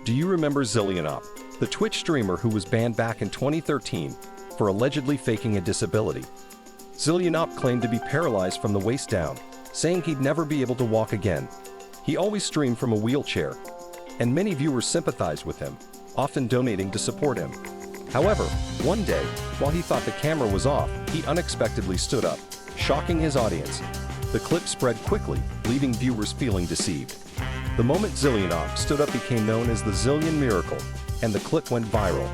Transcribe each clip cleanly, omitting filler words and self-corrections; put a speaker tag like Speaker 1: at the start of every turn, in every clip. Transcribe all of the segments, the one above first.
Speaker 1: Do you remember ZillionOP, the Twitch streamer who was banned back in 2013 for allegedly faking a disability? ZillionOP claimed to be paralyzed from the waist down, saying he'd never be able to walk again. He always streamed from a wheelchair, and many viewers sympathized with him, often donating to support him. However, one day, while he thought the camera was off, he unexpectedly stood up, shocking his audience. The clip spread quickly, leaving viewers feeling deceived. The moment ZillionOP stood up became known as the Zillion miracle, and the clip went viral.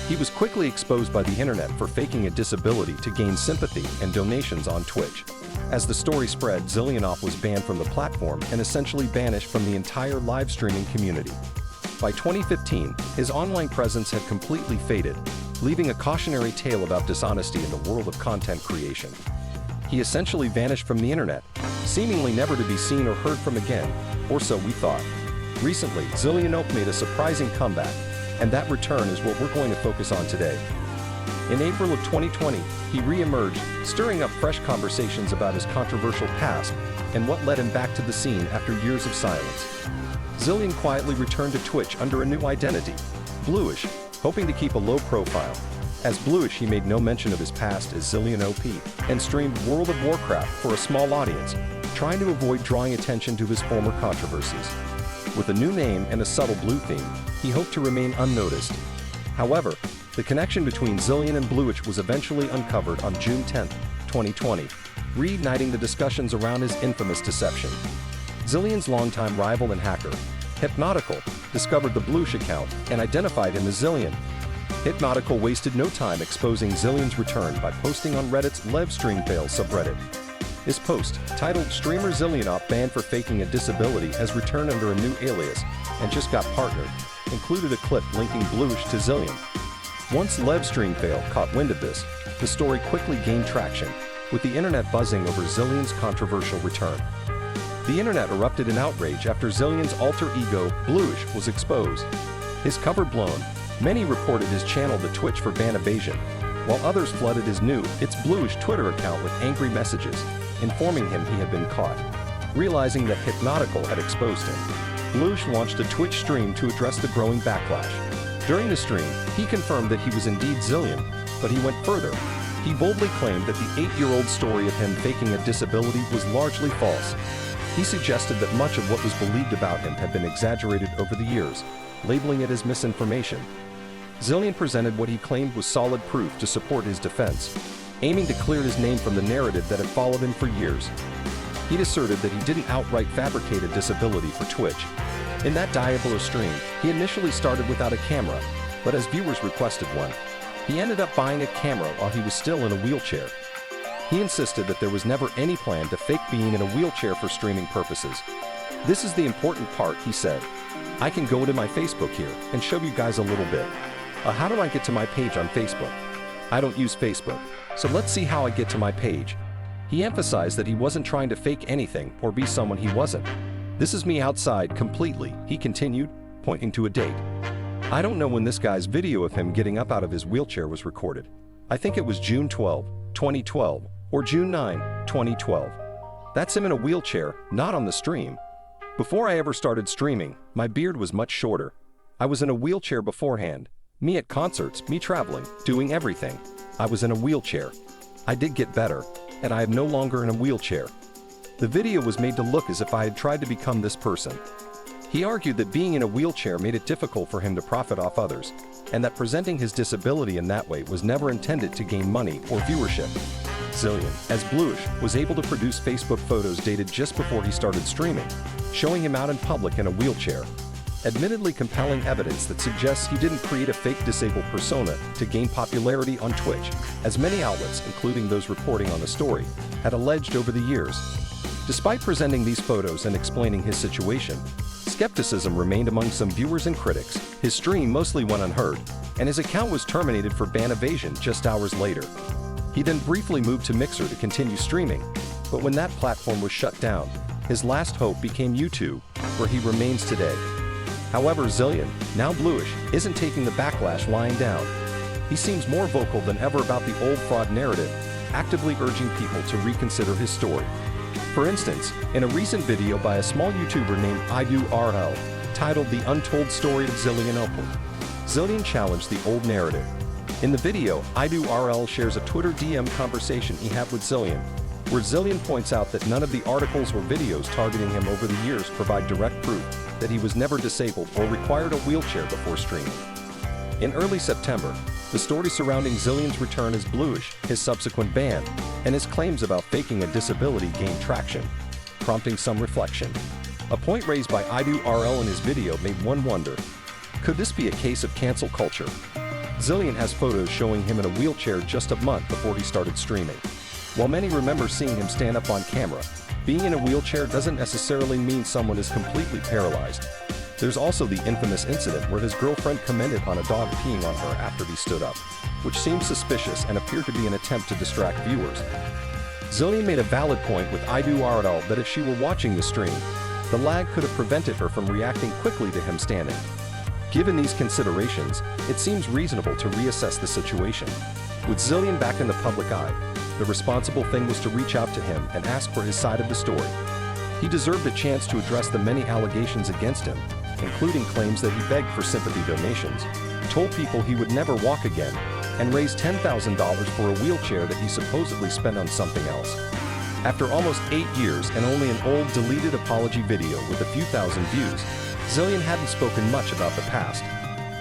Speaker 1: He was quickly exposed by the internet for faking a disability to gain sympathy and donations on Twitch. As the story spread, ZillionOP was banned from the platform and essentially banished from the entire live streaming community. By 2015, his online presence had completely faded, leaving a cautionary tale about dishonesty in the world of content creation. He essentially vanished from the internet, seemingly never to be seen or heard from again, or so we thought. Recently, ZillionOP made a surprising comeback, and that return is what we're going to focus on today. In April of 2020, he re-emerged, stirring up fresh conversations about his controversial past and what led him back to the scene after years of silence. Zillion quietly returned to Twitch under a new identity, Bluish, hoping to keep a low profile. As Bluish, he made no mention of his past as ZillionOP and streamed World of Warcraft for a small audience, trying to avoid drawing attention to his former controversies. With a new name and a subtle blue theme, he hoped to remain unnoticed. However, the connection between Zillion and Bluish was eventually uncovered on June 10, 2020, reigniting the discussions around his infamous deception. Zillion's longtime rival and hacker, Hypnotical, discovered the Bluish account and identified him as Zillion. Hypnotical wasted no time exposing Zillion's return by posting on Reddit's Live Stream Fail subreddit. His post, titled "Streamer ZillionOP Banned for Faking a Disability Has Returned Under a New Alias and Just Got Partnered," included a clip linking Bluish to Zillion. Once Live Stream Fail caught wind of this, the story quickly gained traction, with the internet buzzing over Zillion's controversial return. The internet erupted in outrage after Zillion's alter ego, Bluish, was exposed. His cover blown, many reported his channel to Twitch for ban evasion, while others flooded his new It's Bluish Twitter account with angry messages, informing him he had been caught. Realizing that Hypnotical had exposed him, Bluish launched a Twitch stream to address the growing backlash. During the stream, he confirmed that he was indeed Zillion, but he went further. He boldly claimed that the 8-year-old story of him faking a disability was largely false. He suggested that much of what was believed about him had been exaggerated over the years, labeling it as misinformation. Zillion presented what he claimed was solid proof to support his defense, aiming to clear his name from the narrative that had followed him for years. He'd asserted that he didn't outright fabricate a disability for Twitch. In that Diablo stream, he initially started without a camera, but as viewers requested one, he ended up buying a camera while he was still in a wheelchair. He insisted that there was never any plan to fake being in a wheelchair for streaming purposes. "This is the important part," he said. "I can go to my Facebook here and show you guys a little bit. How do I get to my page on Facebook? I don't use Facebook, so let's see how I get to my page." He emphasized that he wasn't trying to fake anything or be someone he wasn't. "This is me outside completely," he continued, pointing to a date. "I don't know when this guy's video of him getting up out of his wheelchair was recorded. I think it was June 12, 2012, or June 9, 2012. That's him in a wheelchair, not on the stream. Before I ever started streaming, my beard was much shorter. I was in a wheelchair beforehand. Me at concerts, me traveling, doing everything. I was in a wheelchair. I did get better, and I am no longer in a wheelchair. The video was made to look as if I had tried to become this person." He argued that being in a wheelchair made it difficult for him to profit off others, and that presenting his disability in that way was never intended to gain money or viewership. Zillion, as Bluish, was able to produce Facebook photos dated just before he started streaming, showing him out in public in a wheelchair. Admittedly compelling evidence that suggests he didn't create a fake disabled persona to gain popularity on Twitch, as many outlets, including those reporting on the story, had alleged over the years. Despite presenting these photos and explaining his situation, skepticism remained among some viewers and critics. His stream mostly went unheard, and his account was terminated for ban evasion just hours later. He then briefly moved to Mixer to continue streaming, but when that platform was shut down, his last hope became YouTube, where he remains today. However, Zillion, now Bluish, isn't taking the backlash lying down. He seems more vocal than ever about the old fraud narrative, actively urging people to reconsider his story. For instance, in a recent video by a small YouTuber named IDoRL, titled The Untold Story of ZillionOP. Zillion challenged the old narrative. In the video, IDoRL shares a Twitter DM conversation he had with Zillion, where Zillion points out that none of the articles or videos targeting him over the years provide direct proof that he was never disabled or required a wheelchair before streaming. In early September, the story surrounding Zillion's return as Bluish, his subsequent ban, and his claims about faking a disability gained traction, prompting some reflection. A point raised by IDoRL in his video made one wonder, could this be a case of cancel culture? Zillion has photos showing him in a wheelchair just a month before he started streaming. While many remember seeing him stand up on camera, being in a wheelchair doesn't necessarily mean someone is completely paralyzed. There's also the infamous incident where his girlfriend commented on a dog peeing on her after he stood up, which seems suspicious and appeared to be an attempt to distract viewers. Zillion made a valid point with IDoRL that if she were watching the stream, the lag could have prevented her from reacting quickly to him standing. Given these considerations, it seems reasonable to reassess the situation. With Zillion back in the public eye, the responsible thing was to reach out to him and ask for his side of the story. He deserved a chance to address the many allegations against him, including claims that he begged for sympathy donations, told people he would never walk again, and raised $10,000 for a wheelchair that he supposedly spent on something else. After almost 8 years and only an old deleted apology video with a few thousand views, Zillion hadn't spoken much about the past.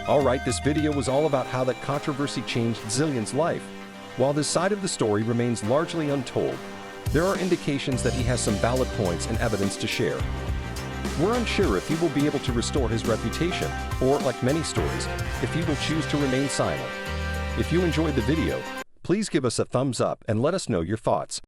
Speaker 1: Alright, this video was all about how that controversy changed Zillion's life. While this side of the story remains largely untold, there are indications that he has some valid points and evidence to share. We're unsure if he will be able to restore his reputation, or, like many stories, if he will choose to remain silent. If you enjoyed the video, please give us a thumbs up and let us know your thoughts.